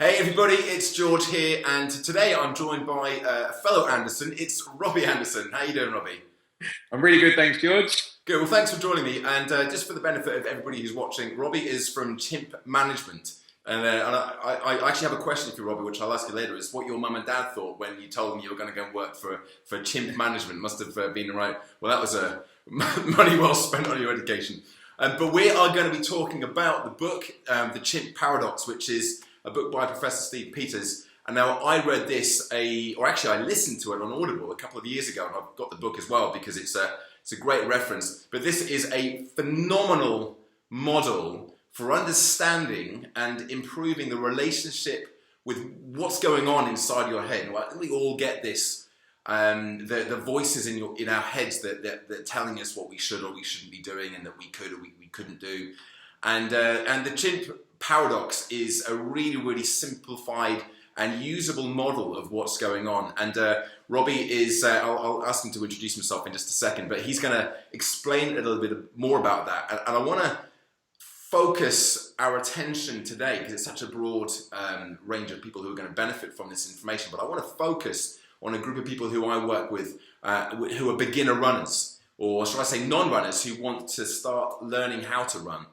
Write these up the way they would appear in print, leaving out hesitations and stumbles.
Hey everybody, it's George here, and today I'm joined by a fellow Anderson. It's Robbie Anderson. How you doing, Robbie? I'm really good, thanks, George. Good. Well, thanks for joining me. And just for the benefit of everybody who's watching, Robbie is from Chimp Management, and I actually have a question for you, Robbie, which I'll ask you later. Is what your mum and dad thought when you told them you were going to go and work for Chimp Management? Must have been right. Well, that was money well spent on your education. But we are going to be talking about the book, The Chimp Paradox, which is a book by Professor Steve Peters. And now I read this, or actually I listened to it on Audible a couple of years ago, and I've got the book as well because it's a great reference. But this is a phenomenal model for understanding and improving the relationship with what's going on inside your head. Well, we all get this, the voices in our heads that are telling us what we should or we shouldn't be doing, and that we could or we couldn't do. And the Chimp Paradox is a really, really simplified and usable model of what's going on. And Robbie is, I'll ask him to introduce himself in just a second, but he's going to explain a little bit more about that. And I want to focus our attention today, because it's such a broad range of people who are going to benefit from this information, but I want to focus on a group of people who I work with who are beginner runners, or should I say non-runners, who want to start learning how to run.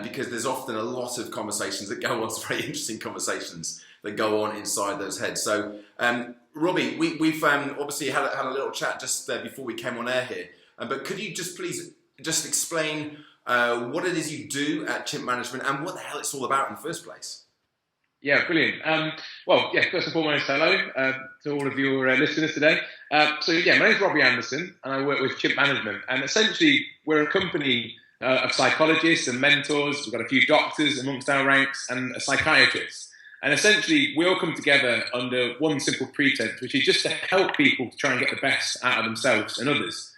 Because there's often a lot of conversations that go on, some very interesting conversations that go on inside those heads. So, Robbie, we've obviously had a little chat just before we came on air here. But could you please explain what it is you do at Chimp Management and what the hell it's all about in the first place? Yeah, brilliant. First and foremost, hello to all of your listeners today. My name's Robbie Anderson, and I work with Chimp Management. And essentially, we're a company of psychologists and mentors. We've got a few doctors amongst our ranks and a psychiatrist. And essentially, we all come together under one simple pretense, which is just to help people to try and get the best out of themselves and others.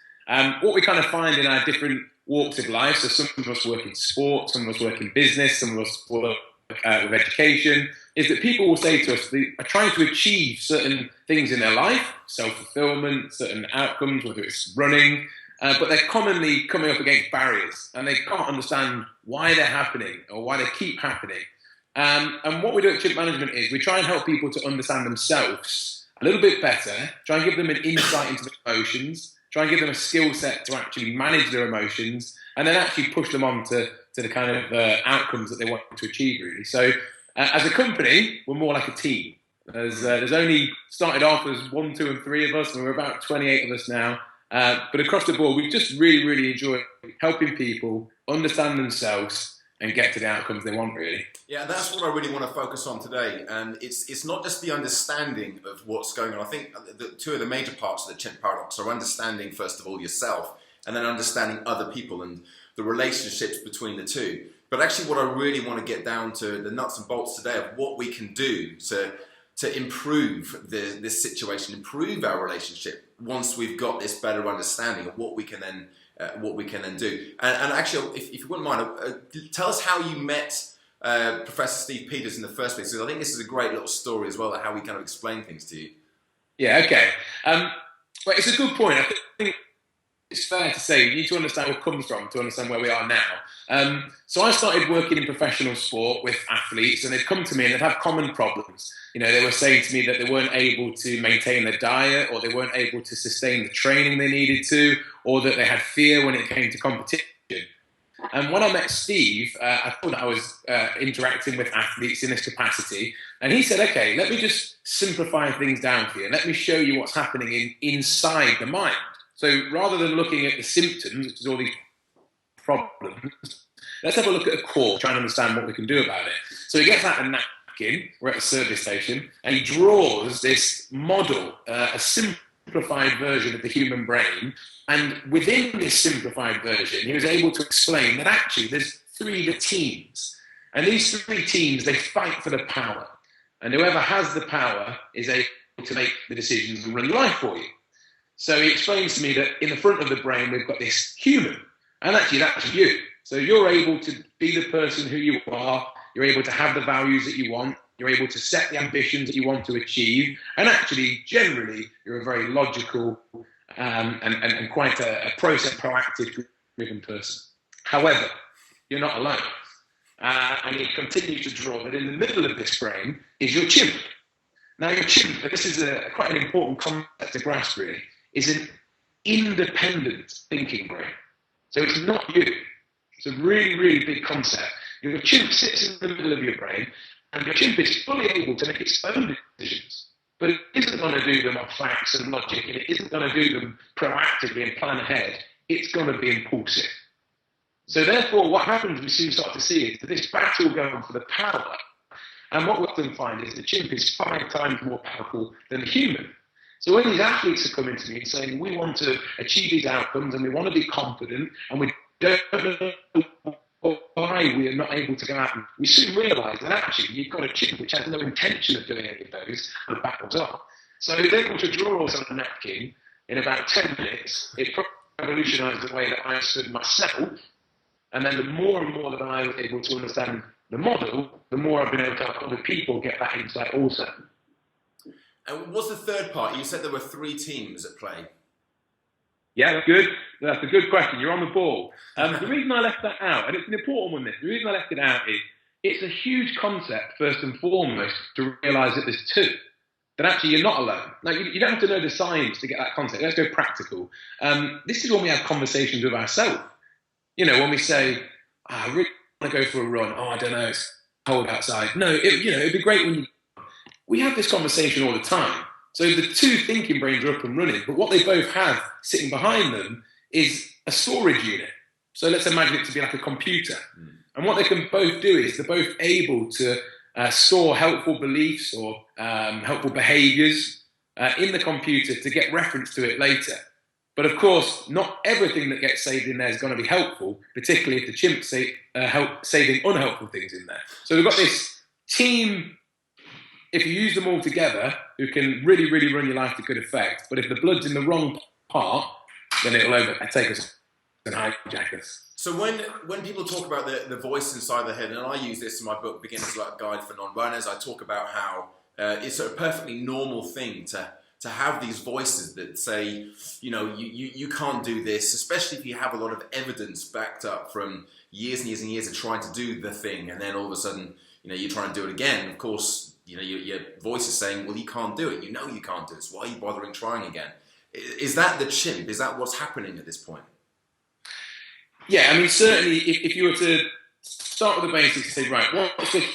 What we kind of find in our different walks of life, so some of us work in sport, some of us work in business, some of us work with education, is that people will say to us they are trying to achieve certain things in their life, self-fulfillment, certain outcomes, whether it's running, but they're commonly coming up against barriers, and they can't understand why they're happening or why they keep happening. And what we do at Chimp Management is we try and help people to understand themselves a little bit better, try and give them an insight into their emotions, try and give them a skill set to actually manage their emotions, and then actually push them on to the kind of outcomes that they want to achieve, really. So as a company, we're more like a team. There's only started off as 1, 2, and 3 of us, and we're about 28 of us now. But across the board, we just really, really enjoy helping people understand themselves and get to the outcomes they want, really. Yeah, that's what I really want to focus on today. And it's not just the understanding of what's going on. I think the two of the major parts of the Chimp Paradox are understanding, first of all, yourself, and then understanding other people and the relationships between the two. But actually what I really want to get down to, the nuts and bolts today, of what we can do to improve this situation, improve our relationship once we've got this better understanding of what we can then do. And actually, if you wouldn't mind, tell us how you met Professor Steve Peters in the first place, because I think this is a great little story as well, of how we kind of explain things to you. Yeah, okay. Well, it's a good point. I think it's fair to say you need to understand where it comes from to understand where we are now. So I started working in professional sport with athletes, and they'd come to me and they'd have common problems. You know, they were saying to me that they weren't able to maintain their diet, or they weren't able to sustain the training they needed to, or that they had fear when it came to competition. And when I met Steve, I thought that I was interacting with athletes in this capacity. And he said, okay, let me just simplify things down for you. Let me show you what's happening inside the mind. So rather than looking at the symptoms, which is all these problems, let's have a look at the core, try and understand what we can do about it. So he gets out a napkin, we're at a service station, and he draws this model, a simplified version of the human brain. And within this simplified version, he was able to explain that actually there's 3 teams. And these 3 teams, they fight for the power. And whoever has the power is able to make the decisions and run life for you. So he explains to me that in the front of the brain, we've got this human, and actually that's you. So you're able to be the person who you are, you're able to have the values that you want, you're able to set the ambitions that you want to achieve, and actually, generally, you're a very logical and quite a process proactive driven person. However, you're not alone. and you continue to draw that in the middle of this brain is your chimp. Now, your chimp, and this is quite an important concept to grasp really, is an independent thinking brain. So it's not you. It's a really, really big concept. Your chimp sits in the middle of your brain, and your chimp is fully able to make its own decisions. But it isn't going to do them off facts and logic, and it isn't going to do them proactively and plan ahead. It's going to be impulsive. So therefore, what happens, we soon start to see, is this battle going for the power. And what we often find is the chimp is 5 times more powerful than the human. So when these athletes are coming to me and saying, we want to achieve these outcomes and we want to be confident and we don't know why we are not able to go out, and we soon realise that actually you've got a chimp which has no intention of doing any of those, and the battles are. So they're able to draw us on a napkin in about 10 minutes. It revolutionised the way that I understood myself, and then the more and more that I was able to understand the model, the more I've been able to help other people get that insight also. And what's the third part? You said there were 3 teams at play. Yeah, that's good. That's a good question. You're on the ball. The reason I left that out, and it's an important one, the reason I left it out is it's a huge concept, first and foremost, to realise that there's 2. That actually you're not alone. Like you don't have to know the science to get that concept. Let's go practical. This is when we have conversations with ourselves. You know, when we say, I really want to go for a run. Oh, I don't know, it's cold outside. No, it'd be great when you... We have this conversation all the time. So the 2 thinking brains are up and running, but what they both have sitting behind them is a storage unit. So let's imagine it to be like a computer. And what they can both do is they're both able to store helpful beliefs or helpful behaviours in the computer to get reference to it later. But of course, not everything that gets saved in there is going to be helpful, particularly if the chimp saving unhelpful things in there. So we've got this team, if you use them all together, who can really, really run your life to good effect. But if the blood's in the wrong part, then it'll overtake us and hijack us. So when people talk about the voice inside the head, and I use this in my book, Beginner's Guide for Non-Runners, I talk about how it's a perfectly normal thing to have these voices that say, you know, you can't do this, especially if you have a lot of evidence backed up from years and years and years of trying to do the thing, and then all of a sudden, you know, you try and do it again. Of course, you know, your voice is saying, well, you can't do it. You know you can't do it. So why are you bothering trying again? Is that the chimp? Is that what's happening at this point? Yeah, I mean, certainly if you were to start with the basics and say, right,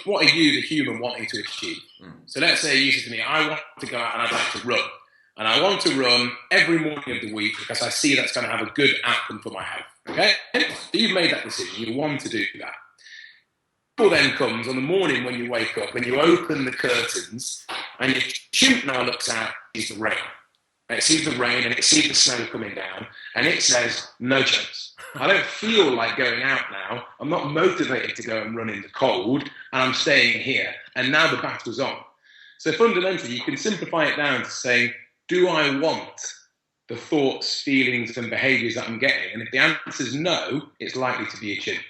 what are you, the human, wanting to achieve? So let's say you said to me, I want to go out and I'd like to run. And I want to run every morning of the week because I see that's going to have a good outcome for my health. Okay? So you've made that decision. You want to do that. Then comes on the morning when you wake up, when you open the curtains, and your chimp now looks out, sees the rain. And it sees the rain and it sees the snow coming down, and it says, no chance. I don't feel like going out now. I'm not motivated to go and run in the cold, and I'm staying here. And now the battle's on. So fundamentally, you can simplify it down to saying, do I want the thoughts, feelings, and behaviours that I'm getting? And if the answer is no, it's likely to be a chimp.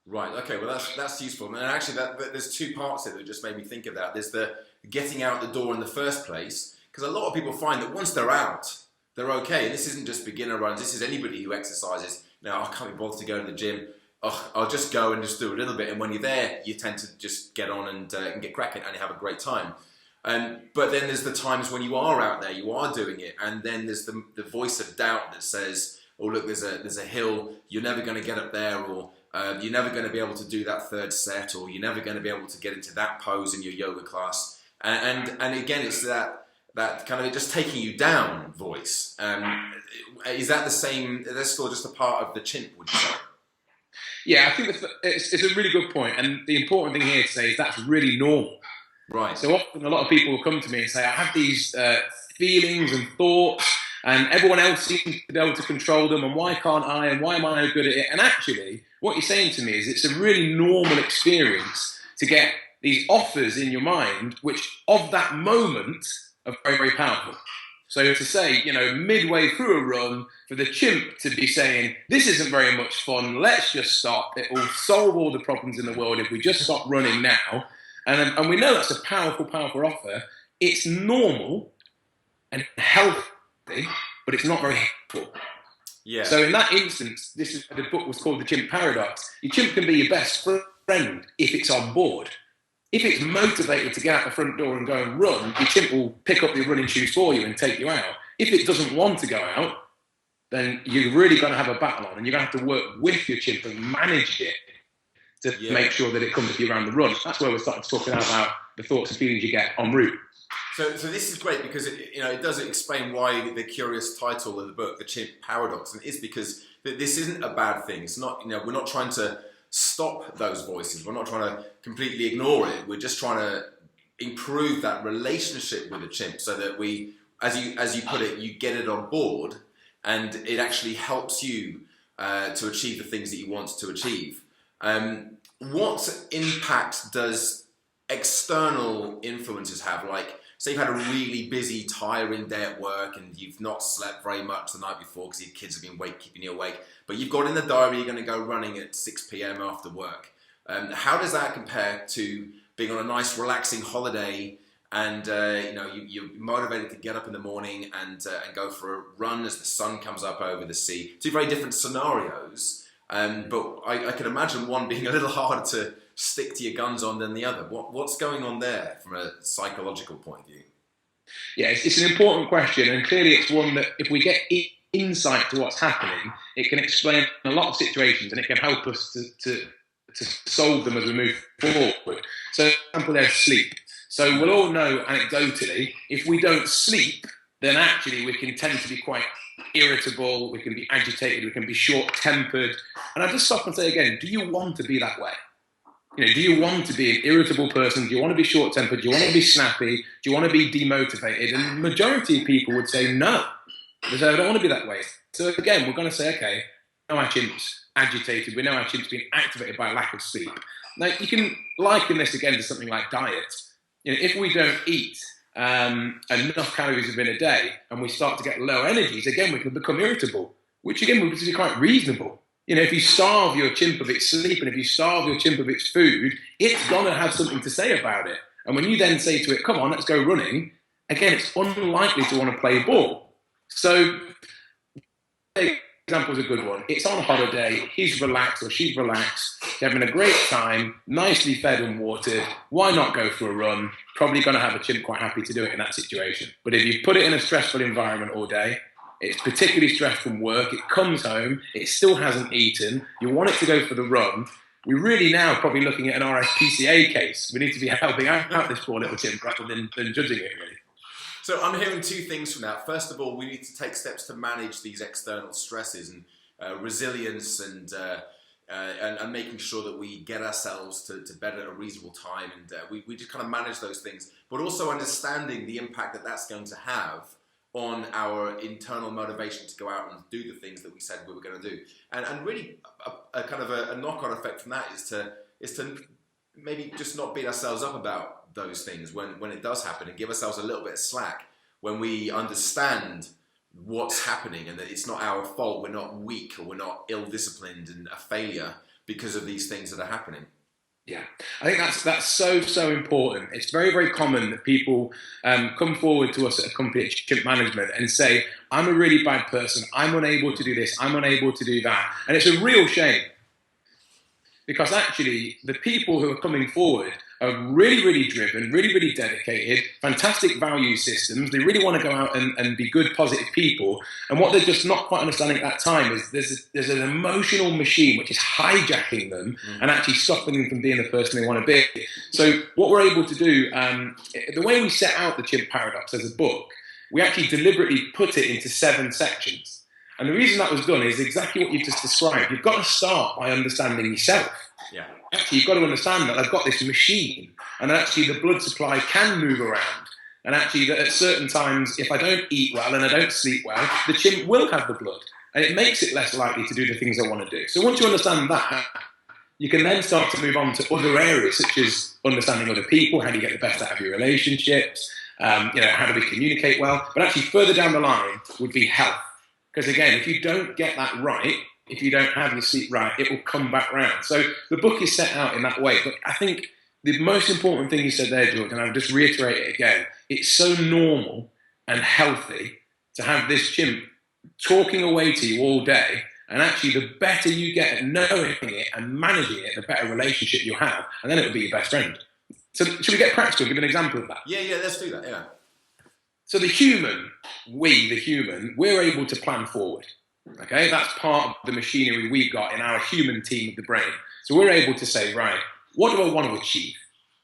Right. Okay. Well, that's useful. And actually, there's 2 parts here that just made me think of that. There's the getting out the door in the first place, because a lot of people find that once they're out, they're okay. And this isn't just beginner runs. This is anybody who exercises. You know, I can't be bothered to go to the gym. Oh, I'll just go and just do a little bit. And when you're there, you tend to just get on and get cracking, and you have a great time. But then there's the times when you are out there, you are doing it, and then there's the voice of doubt that says, "Oh, look, there's a hill. You're never going to get up there," or you're never going to be able to do that 3rd set, or you're never going to be able to get into that pose in your yoga class. And again, it's that kind of just taking you down voice. Is that the same? That's still just a part of the chimp, would you say? Yeah, I think it's a really good point. And the important thing here to say is that's really normal. Right. So often a lot of people will come to me and say, I have these feelings and thoughts, and everyone else seems to be able to control them, and why can't I, and why am I no good at it? And actually, what you're saying to me is it's a really normal experience to get these offers in your mind, which of that moment are very, very powerful. So to say, you know, midway through a run, for the chimp to be saying, this isn't very much fun, let's just stop, it will solve all the problems in the world if we just stop running now. And we know that's a powerful, powerful offer. It's normal and healthy, but it's not very helpful. Yeah. So in that instance, this is the book was called The Chimp Paradox. Your chimp can be your best friend, friend if it's on board. If it's motivated to get out the front door and go and run, your chimp will pick up your running shoes for you and take you out. If it doesn't want to go out, then you're really going to have a battle on, and you're going to have to work with your chimp and manage it to make sure that it comes with you around the run. That's where we're starting to talk about the thoughts and feelings you get en route. So this is great because it does explain why the curious title of the book, The Chimp Paradox, and it's because this isn't a bad thing. It's not, we're not trying to stop those voices. We're not trying to completely ignore it. We're just trying to improve that relationship with the chimp so that we, as you put it, you get it on board, and it actually helps you to achieve the things that you want to achieve. What impact does external influences have? Like, say you've had a really busy, tiring day at work and you've not slept very much the night before because your kids have been keeping you awake, but you've got in the diary you're going to go running at 6 p.m. after work. How does that compare to being on a nice, relaxing holiday and you're motivated to get up in the morning and go for a run as the sun comes up over the sea? Two very different scenarios. But I can imagine one being a little harder to stick to your guns on than the other. What's going on there from a psychological point of view? Yeah, it's an important question, and clearly it's one that if we get insight to what's happening, it can explain a lot of situations, and it can help us to solve them as we move forward. So, for example, there's sleep. So we'll all know anecdotally, if we don't sleep, then actually we can tend to be quite irritable, we can be agitated, we can be short-tempered. And I just stop and say again, do you want to be that way? Do you want to be an irritable person? Do you want to be short-tempered? Do you want to be snappy? Do you want to be demotivated? And the majority of people would say no. They say, I don't want to be that way. So again, we're going to say, okay, we know our chimp's agitated, we know our chimp's been activated by a lack of sleep. Now, you can liken this again to something like diet. If we don't eat enough calories within a day and we start to get low energies, again, we can become irritable, which again would be quite reasonable. If you starve your chimp of its sleep and if you starve your chimp of its food, it's going to have something to say about it. And when you then say to it, come on, let's go running, again, it's unlikely to want to play ball. So, example is a good one. It's on holiday, he's relaxed or she's relaxed, they're having a great time, nicely fed and watered. Why not go for a run? Probably going to have a chimp quite happy to do it in that situation. But if you put it in a stressful environment all day, it's particularly stressed from work, it comes home, it still hasn't eaten, you want it to go for the run, we're really now probably looking at an RSPCA case. We need to be helping out this poor little chimp rather than judging it, really. So I'm hearing two things from that. First of all, we need to take steps to manage these external stresses and resilience and making sure that we get ourselves to bed at a reasonable time, and we just kind of manage those things, but also understanding the impact that that's going to have on our internal motivation to go out and do the things that we said we were going to do. And really a kind of a knock-on effect from that is to maybe just not beat ourselves up about those things when it does happen, and give ourselves a little bit of slack when we understand what's happening and that it's not our fault, we're not weak or we're not ill-disciplined and a failure because of these things that are happening. Yeah, I think that's so important. It's very, very common that people come forward to us at a company at Chimp Management and say, I'm a really bad person, I'm unable to do this, I'm unable to do that. And it's a real shame, because actually the people who are coming forward are really, really driven, really, really dedicated, fantastic value systems. They really want to go out and be good, positive people. And what they're just not quite understanding at that time is there's an emotional machine which is hijacking them and actually stopping them from being the person they want to be. So what we're able to do, the way we set out the Chimp Paradox as a book, we actually deliberately put it into 7 sections. And the reason that was done is exactly what you've just described. You've got to start by understanding yourself. Yeah. Actually, you've got to understand that I've got this machine, and actually the blood supply can move around. And actually that at certain times, if I don't eat well and I don't sleep well, the chimp will have the blood. And it makes it less likely to do the things I want to do. So once you understand that, you can then start to move on to other areas, such as understanding other people, how do you get the best out of your relationships, how do we communicate well. But actually further down the line would be health. Because again, if you don't get that right, if you don't have your sleep right, it will come back round. So the book is set out in that way. But I think the most important thing you said there, George, and I'll just reiterate it again, it's so normal and healthy to have this chimp talking away to you all day And actually, the better you get at knowing it and managing it, the better relationship you'll have, and then it'll be your best friend. So should we get practical? Give an example of that. Yeah, let's do that, yeah. So the human, we're able to plan forward. Okay, that's part of the machinery we've got in our human team of the brain. So we're able to say, right, what do I want to achieve?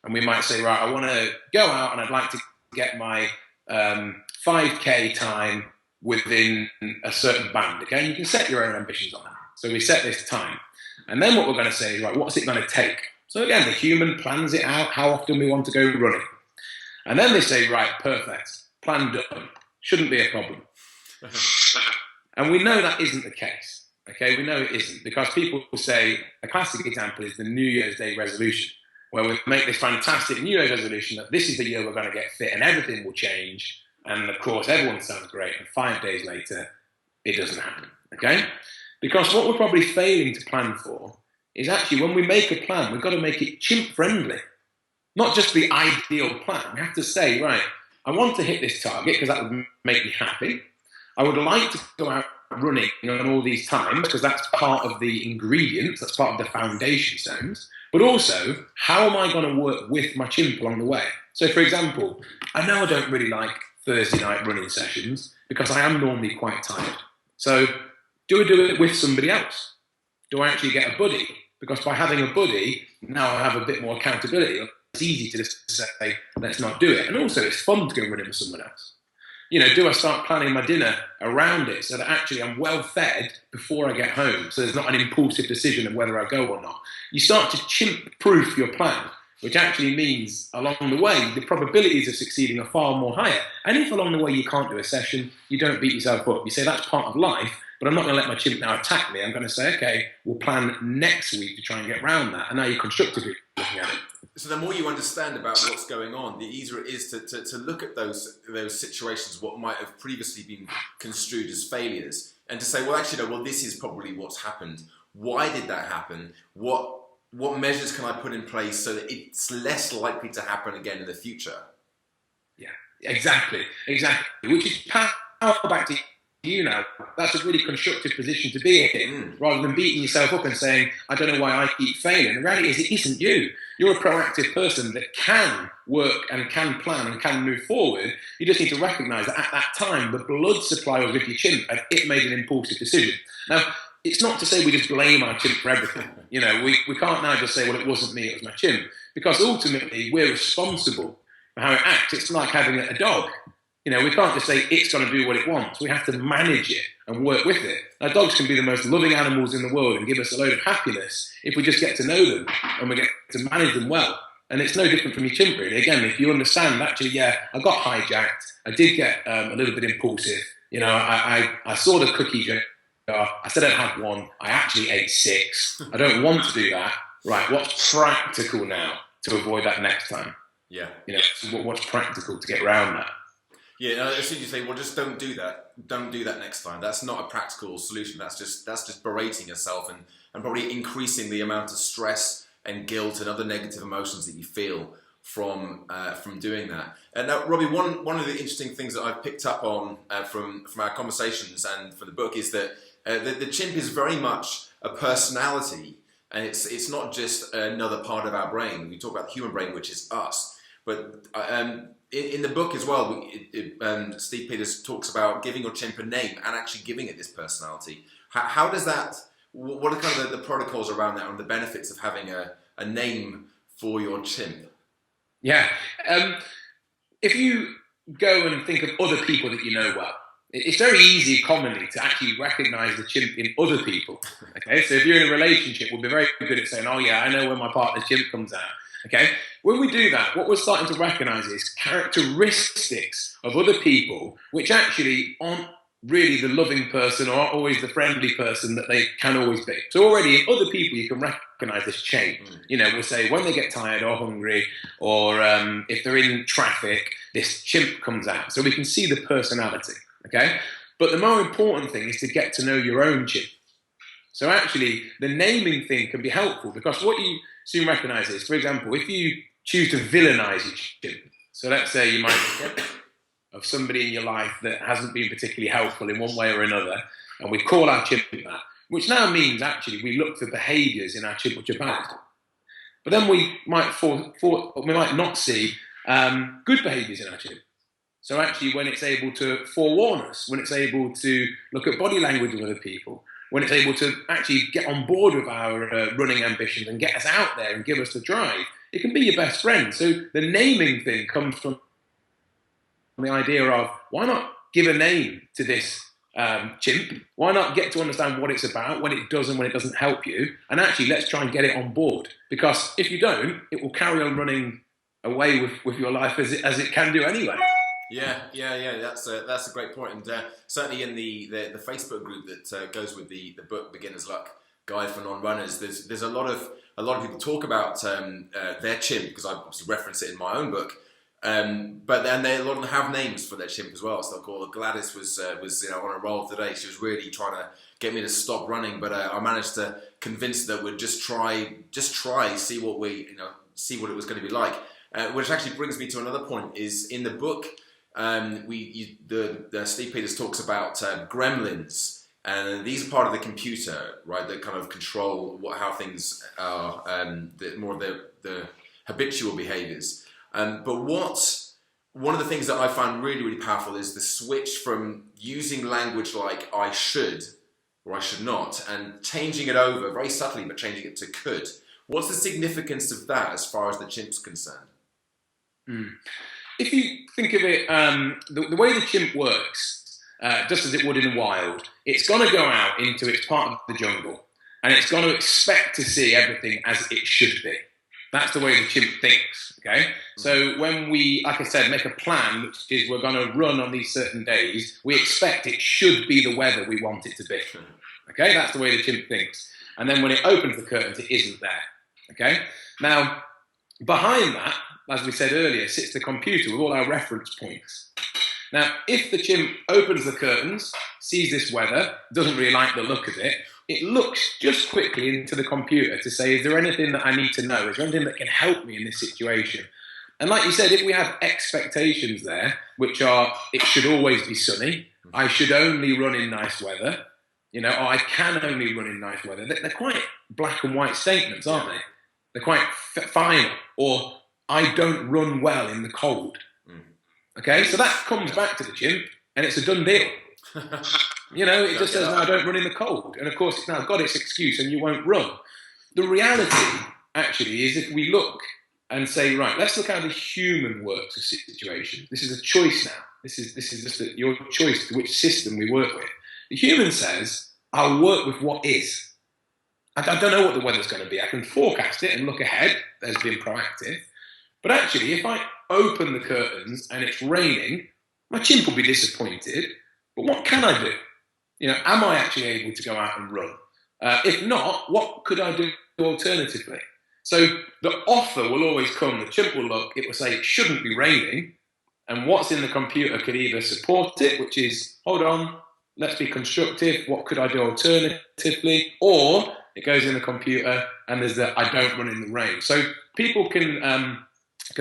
And we might say, right, I want to go out and I'd like to get my 5K time within a certain band. Okay, and you can set your own ambitions on that. So we set this time. And then what we're going to say is, right, what's it going to take? So again, the human plans it out, how often we want to go running. And then they say, right, perfect, plan done. Shouldn't be a problem. And we know that isn't the case. Okay, we know it isn't, because people will say, a classic example is the New Year's Day resolution, where we make this fantastic New Year's resolution that this is the year we're going to get fit and everything will change. And of course, everyone sounds great. And 5 days later, it doesn't happen. Okay? Because what we're probably failing to plan for is actually when we make a plan, we've got to make it chimp friendly. Not just the ideal plan. We have to say, right, I want to hit this target because that would make me happy. I would like to go out running on all these times because that's part of the ingredients, that's part of the foundation stones. But also, how am I going to work with my chimp along the way? So, for example, I know I don't really like Thursday night running sessions because I am normally quite tired. So, do I do it with somebody else? Do I actually get a buddy? Because by having a buddy, now I have a bit more accountability. It's easy to just say, let's not do it. And also, it's fun to go running with someone else. You know, do I start planning my dinner around it so that actually I'm well fed before I get home, so there's not an impulsive decision of whether I go or not? You start to chimp-proof your plan, which actually means along the way, the probabilities of succeeding are far more higher. And if along the way you can't do a session, you don't beat yourself up. You say, that's part of life, but I'm not going to let my chimp now attack me. I'm going to say, okay, we'll plan next week to try and get around that. And now you're constructively looking at it. So the more you understand about what's going on, the easier it is to look at those situations, what might have previously been construed as failures, and to say, well, actually, no, well, this is probably what's happened. Why did that happen? What measures can I put in place so that it's less likely to happen again in the future? Yeah, exactly. Which is power back to you now. That's a really constructive position to be in, rather than beating yourself up and saying, I don't know why I keep failing. The reality is, it isn't you. You're a proactive person that can work and can plan and can move forward. You just need to recognise that at that time, the blood supply was with your chimp and it made an impulsive decision. Now, it's not to say we just blame our chimp for everything. You know, we can't now just say, well, it wasn't me, it was my chimp. Because ultimately, we're responsible for how it acts. It's like having a dog. You know, we can't just say it's going to do what it wants. We have to manage it and work with it. Now, dogs can be the most loving animals in the world and give us a load of happiness if we just get to know them and we get to manage them well. And it's no different from your chimp, really. Again, if you understand, actually, yeah, I got hijacked. I did get a little bit impulsive. You know, I saw the cookie jar. I said I'd have one. I actually ate 6. I don't want to do that. Right, what's practical now to avoid that next time? Yeah. You know, what's practical to get around that? Yeah, as soon as you say, well, just don't do that. Don't do that next time. That's not a practical solution. That's just berating yourself and probably increasing the amount of stress and guilt and other negative emotions that you feel from doing that. And now, Robbie, one of the interesting things that I've picked up on from our conversations and for the book is that the chimp is very much a personality, and it's not just another part of our brain. We talk about the human brain, which is us, but in the book as well, Steve Peters talks about giving your chimp a name and actually giving it this personality. How does that? What are kind of the protocols around that and the benefits of having a name for your chimp? Yeah, if you go and think of other people that you know well, it's very easy commonly to actually recognise the chimp in other people. Okay, so if you're in a relationship, we'll be very good at saying, oh yeah, I know when my partner's chimp comes out. Okay, when we do that, what we're starting to recognise is characteristics of other people which actually aren't really the loving person or aren't always the friendly person that they can always be. So already in other people, you can recognise this change. You know, we'll say when they get tired or hungry or if they're in traffic, this chimp comes out. So we can see the personality, okay? But the more important thing is to get to know your own chimp. So actually, the naming thing can be helpful because what you soon recognise is, for example, if you choose to villainise your chimp, so let's say you might get of somebody in your life that hasn't been particularly helpful in one way or another, and we call our chimp that, which now means actually we look for behaviours in our chimp which are bad. But then we might not see good behaviours in our chimp. So actually when it's able to forewarn us, when it's able to look at body language of other people, when it's able to actually get on board with our running ambitions and get us out there and give us the drive, it can be your best friend. So the naming thing comes from the idea of, why not give a name to this chimp? Why not get to understand what it's about, when it does and when it doesn't help you, and actually let's try and get it on board. Because if you don't, it will carry on running away with your life as it can do anyway. Yeah. That's a great point, and certainly in the Facebook group that goes with the book Beginner's Luck Guide for Non-Runners, there's a lot of people talk about their chimp, because I obviously reference it in my own book. But then a lot of them have names for their chimp as well. So they'll call Gladys was on a roll today. She was really trying to get me to stop running, but I managed to convince her that we'd just try, see what it was going to be like. Which actually brings me to another point. Is in the book, Steve Peters talks about gremlins, and these are part of the computer, right? That kind of control how things are, the habitual behaviours. But one of the things that I found really, really powerful is the switch from using language like I should or I should not, and changing it over very subtly, but changing it to could. What's the significance of that as far as the chimp's concerned? If you think of it, the way the chimp works, just as it would in the wild, it's going to go out into its part of the jungle, and it's going to expect to see everything as it should be. That's the way the chimp thinks, okay? So when we, like I said, make a plan, which is we're going to run on these certain days, we expect it should be the weather we want it to be, okay? That's the way the chimp thinks. And then when it opens the curtains, it isn't there, okay? Now, behind that, as we said earlier, sits the computer with all our reference points. Now, if the chimp opens the curtains, sees this weather, doesn't really like the look of it, it looks just quickly into the computer to say, is there anything that I need to know? Is there anything that can help me in this situation? And like you said, if we have expectations there, which are, it should always be sunny, I should only run in nice weather, or I can only run in nice weather, they're quite black and white statements, aren't they? They're quite final. Or, I don't run well in the cold. Okay, so that comes back to the chimp, and it's a done deal. It just says, no, I don't run in the cold. And of course, it's now got its excuse and you won't run. The reality, actually, is if we look and say, right, let's look how the human works a situation. This is a choice now. This is just your choice to which system we work with. The human says, I'll work with what is. I don't know what the weather's going to be. I can forecast it and look ahead. There's been proactive. But actually, if I open the curtains and it's raining, my chimp will be disappointed. But what can I do? Am I actually able to go out and run? If not, what could I do alternatively? So the offer will always come. The chimp will look, it will say it shouldn't be raining. And what's in the computer could either support it, which is, hold on, let's be constructive. What could I do alternatively? Or it goes in the computer and there's the, I don't run in the rain. So people can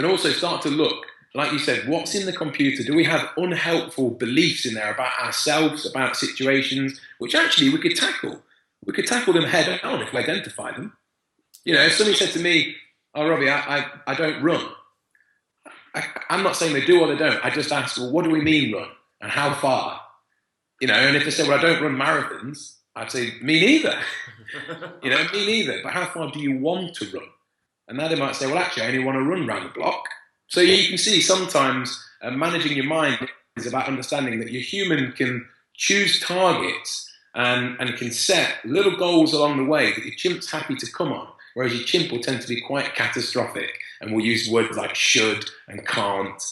also start to look, like you said, what's in the computer? Do we have unhelpful beliefs in there about ourselves, about situations, which actually we could tackle? We could tackle them head on if we identify them. If somebody said to me, oh, Robbie, I don't run. I'm not saying they do or they don't. I just ask, well, what do we mean run? And how far? And if they say, well, I don't run marathons, I'd say, me neither. Me neither. But how far do you want to run? And now they might say, well, actually, I only want to run around the block. So you can see sometimes managing your mind is about understanding that your human can choose targets and can set little goals along the way that your chimp's happy to come on, whereas your chimp will tend to be quite catastrophic and will use words like should and can't.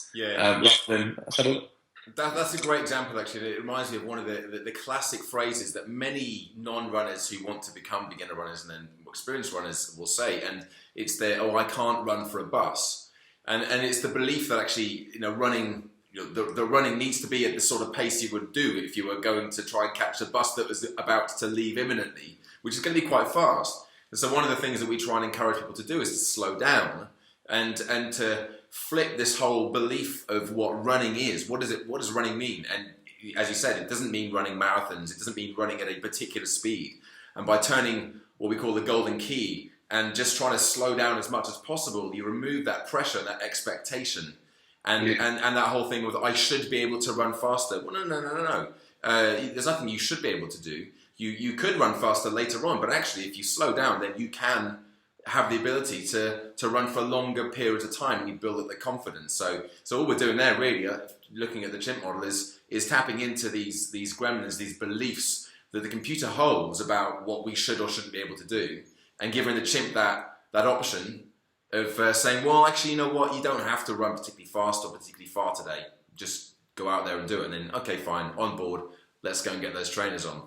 That's a great example, actually. It reminds me of one of the classic phrases that many non-runners who want to become beginner runners and then experienced runners will say, and it's I can't run for a bus. And it's the belief that actually, running, the running needs to be at the sort of pace you would do if you were going to try and catch a bus that was about to leave imminently, which is going to be quite fast. And so one of the things that we try and encourage people to do is to slow down and to flip this whole belief of what running is. What does running mean? And as you said, it doesn't mean running marathons. It doesn't mean running at a particular speed. And by turning what we call the golden key and just trying to slow down as much as possible, you remove that pressure, that expectation. And that whole thing with, I should be able to run faster. Well, no. There's nothing you should be able to do. You could run faster later on, but actually if you slow down, then you can have the ability to run for longer periods of time, and you build up the confidence. So all we're doing there really, looking at the chimp model, is tapping into these gremlins, these beliefs that the computer holds about what we should or shouldn't be able to do, and giving the chimp that option of saying, well, actually, you know what, you don't have to run particularly fast or particularly far today. Just go out there and do it. And then, okay, fine, on board, let's go and get those trainers on.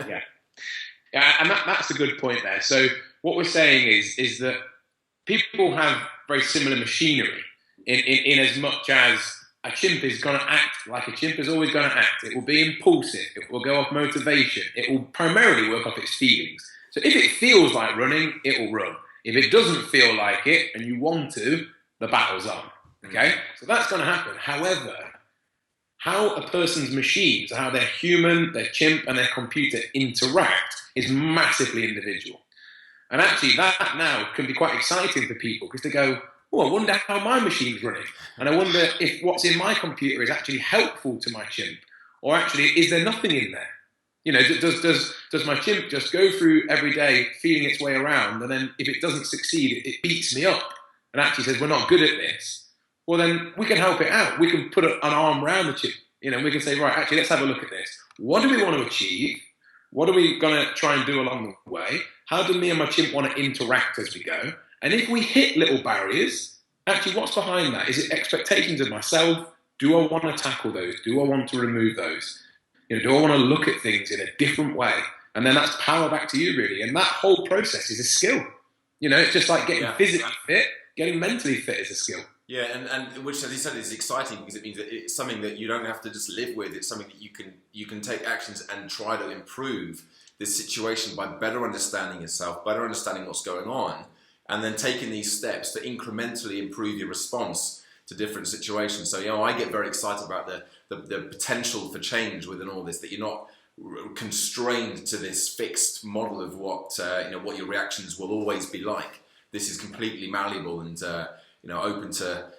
Yeah, and that's a good point there. So what we're saying is that people have very similar machinery in as much as a chimp is going to act like a chimp is always going to act. It will be impulsive. It will go off motivation. It will primarily work off its feelings. So if it feels like running, it will run. If it doesn't feel like it and you want to, the battle's on. Okay? So that's going to happen. However, how a person's machines, how their human, their chimp, and their computer interact is massively individual. And actually, that now can be quite exciting for people, because they go, oh, I wonder how my machine's running. And I wonder if what's in my computer is actually helpful to my chimp. Or actually, is there nothing in there? You know, does my chimp just go through every day feeling its way around, and then if it doesn't succeed, it beats me up and actually says, we're not good at this? Well, then we can help it out. We can put an arm around the chimp. You know, we can say, right, actually, let's have a look at this. What do we want to achieve? What are we going to try and do along the way? How do me and my chimp want to interact as we go? And if we hit little barriers, actually, what's behind that? Is it expectations of myself? Do I want to tackle those? Do I want to remove those? You know, do I want to look at things in a different way? And then that's power back to you, really. And that whole process is a skill. You know, it's just like getting physically fit, getting mentally fit is a skill. Yeah, and which, as you said, is exciting, because it means that it's something that you don't have to just live with. It's something that you can take actions and try to improve this situation by better understanding yourself, better understanding what's going on, and then taking these steps to incrementally improve your response to different situations. So, you know, I get very excited about the potential for change within all this, that you're not constrained to this fixed model of what your reactions will always be like. This is completely malleable and open to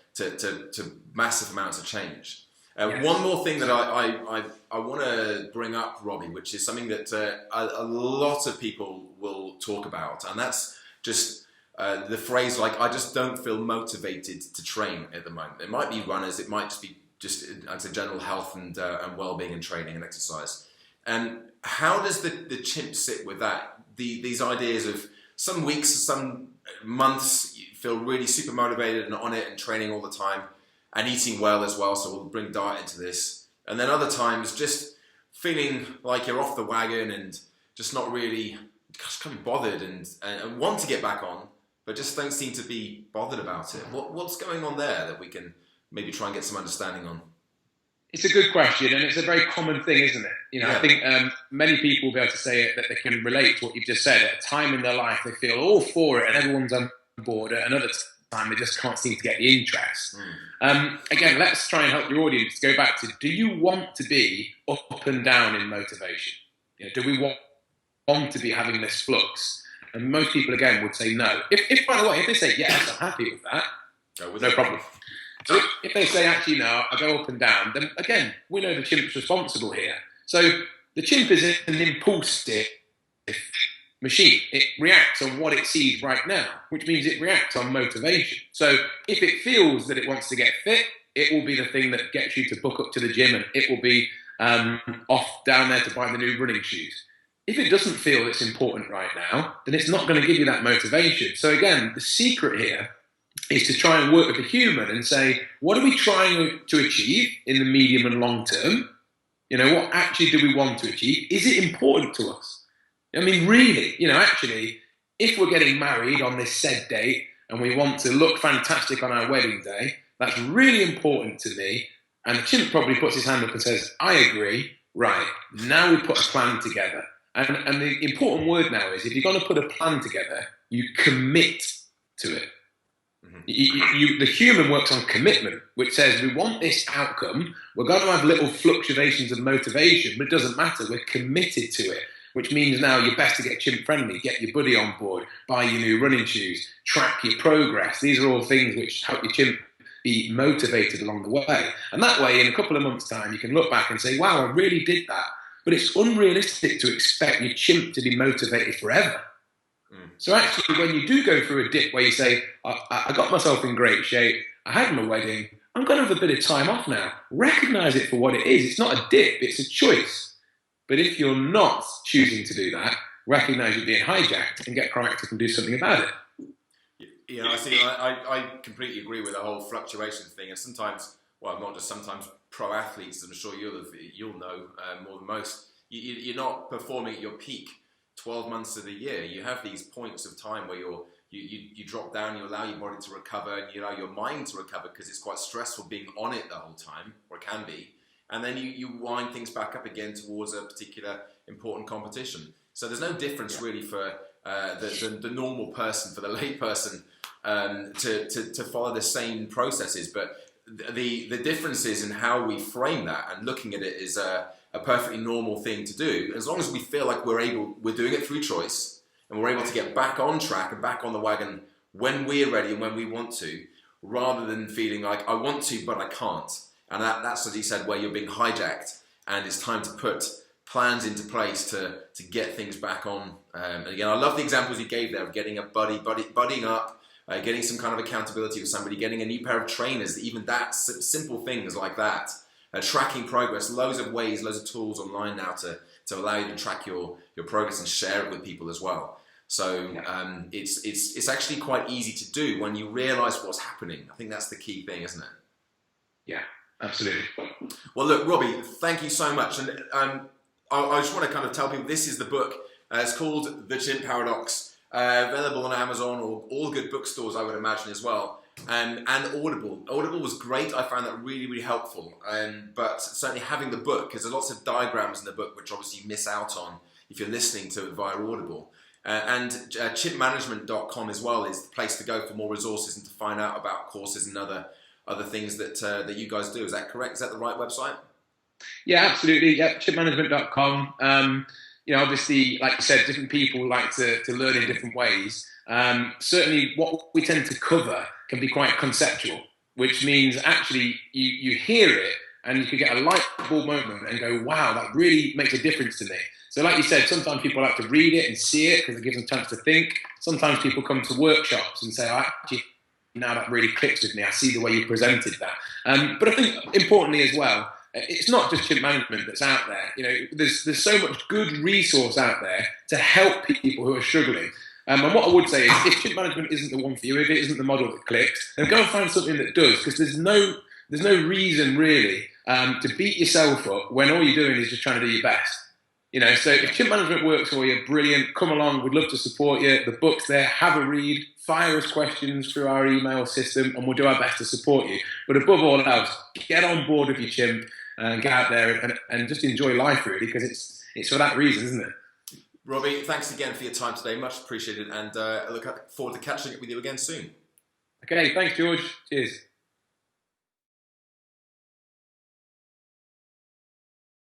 massive amounts of change. Yes. One more thing that I want to bring up, Robbie, which is something that a lot of people will talk about, and that's just the phrase like, I just don't feel motivated to train at the moment. It might be runners, it might just be I'd say general health and well-being and training and exercise. And how does the chimp sit with that? These ideas of some weeks, some months, you feel really super motivated and on it and training all the time and eating well as well, so we'll bring diet into this. And then other times just feeling like you're off the wagon and just not really kind of bothered and want to get back on, but just don't seem to be bothered about it. What's going on there that we can maybe try and get some understanding on? It's a good question, and it's a very common thing, isn't it? You know, yeah. I think many people will be able to say it, that they can relate to what you've just said. At a time in their life, they feel all for it and everyone's on board. At another time, they just can't seem to get the interest. Again, let's try and help your audience go back to, do you want to be up and down in motivation? You know, do we want to be having this flux? And most people, again, would say no. If by the way, if they say yes, I'm happy with that, no problem. So if they say, actually, no, I go up and down, then again, we know the chimp's responsible here. So the chimp is an impulsive machine. It reacts on what it sees right now, which means it reacts on motivation. So if it feels that it wants to get fit, it will be the thing that gets you to book up to the gym, and it will be off down there to buy the new running shoes. If it doesn't feel it's important right now, then it's not going to give you that motivation. So again, the secret here is to try and work with the human and say, what are we trying to achieve in the medium and long term? You know, what actually do we want to achieve? Is it important to us? I mean, really, you know, actually, if we're getting married on this said date and we want to look fantastic on our wedding day, that's really important to me. And the chimp probably puts his hand up and says, I agree. Right, now we put a plan together. And the important word now is, if you're going to put a plan together, you commit to it. The human works on commitment, which says we want this outcome. We're going to have little fluctuations of motivation, but it doesn't matter. We're committed to it. which means now you're best to get chimp friendly, get your buddy on board, buy your new running shoes, track your progress. These are all things which help your chimp be motivated along the way. And that way, in a couple of months' time, you can look back and say, wow, I really did that. But it's unrealistic to expect your chimp to be motivated forever. So actually, when you do go through a dip where you say, I got myself in great shape, I had my wedding, I'm going to have a bit of time off now. Recognize it for what it is. It's not a dip, it's a choice. But if you're not choosing to do that, recognize you're being hijacked and get proactive and do something about it. Yeah, I completely agree with the whole fluctuation thing. And sometimes, well, not just sometimes, pro athletes, I'm sure you'll know more than most, you're not performing at your peak 12 months of the year. You have these points of time where you drop down, you allow your body to recover, and you allow your mind to recover because it's quite stressful being on it the whole time, or it can be. And then you wind things back up again towards a particular important competition. So there's no difference really for the normal person, for the lay person, to follow the same processes. But the difference is in how we frame that, and looking at it is a perfectly normal thing to do. As long as we feel like we're doing it through choice, and we're able to get back on track and back on the wagon when we're ready and when we want to, rather than feeling like I want to but I can't. And that's, as he said, where you're being hijacked, and it's time to put plans into place to get things back on. And again, I love the examples you gave there of getting a buddying up, getting some kind of accountability with somebody, getting a new pair of trainers, even that, simple things like that. Tracking progress, loads of ways, loads of tools online now to allow you to track your progress and share it with people as well. So it's actually quite easy to do when you realise what's happening. I think that's the key thing, isn't it? Yeah, absolutely. Well, look, Robbie, thank you so much. And I just want to kind of tell people this is the book. It's called The Chimp Paradox, available on Amazon or all good bookstores, I would imagine, as well. And Audible. Audible was great. I found that really, really helpful. But certainly having the book, because there's lots of diagrams in the book, which obviously you miss out on if you're listening to it via Audible. And Chimp-management.com as well is the place to go for more resources and to find out about courses and other things that you guys do. Is that correct? Is that the right website? Yeah, absolutely. Yeah, Chimp-management.com. Obviously, like you said, different people like to learn in different ways. Certainly what we tend to cover can be quite conceptual, which means actually you hear it and you could get a light bulb moment and go, wow, that really makes a difference to me. So like you said, sometimes people like to read it and see it because it gives them a chance to think. Sometimes people come to workshops and say, actually, now that really clicks with me. I see the way you presented that. But I think importantly as well, it's not just chimp management that's out there. There's so much good resource out there to help people who are struggling. And what I would say is, if chimp management isn't the one for you, if it isn't the model that clicks, then go and find something that does, because there's no reason really to beat yourself up when all you're doing is just trying to do your best. So if chimp management works for you, brilliant. Come along, we'd love to support you. The book's there. Have a read. Fire us questions through our email system, and we'll do our best to support you. But above all else, get on board with your chimp and get out there and just enjoy life, really, because it's for that reason, isn't it? Robbie, thanks again for your time today. Much appreciated, and I look forward to catching up with you again soon. Okay, thanks, George. Cheers.